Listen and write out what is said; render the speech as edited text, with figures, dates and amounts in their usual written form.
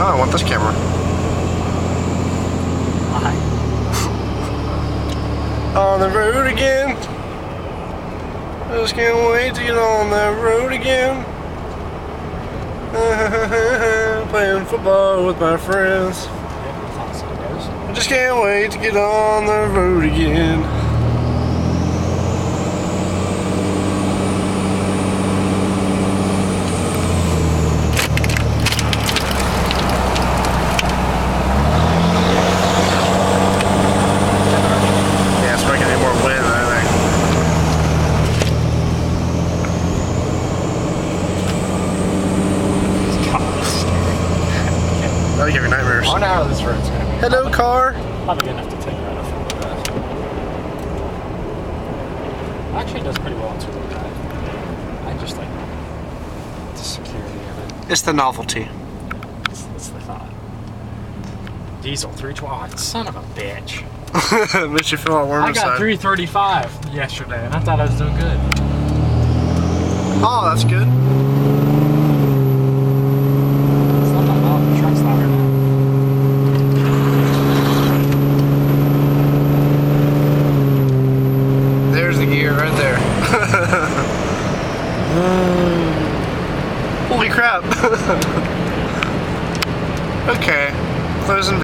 I want this camera. Why? On the road again. Just can't wait to get on that road again. Playing football with my friends. I just can't wait to get on the road again. Yeah, it's making any more wind, I think. That'll give you nightmares. I wonder how this road's gonna be. Hello, car. Probably gonna have to take right off the road. Actually, it does pretty well in two-wheel drive. I just like the security of it. It's the novelty. It's the thought. Diesel 312. Son of a bitch. Makes you feel all warm I inside. got 335 yesterday, and I thought I was doing good. Oh, that's good. It's not that loud. The truck's louder now. There's the gear right there. Holy crap. Okay. Closing.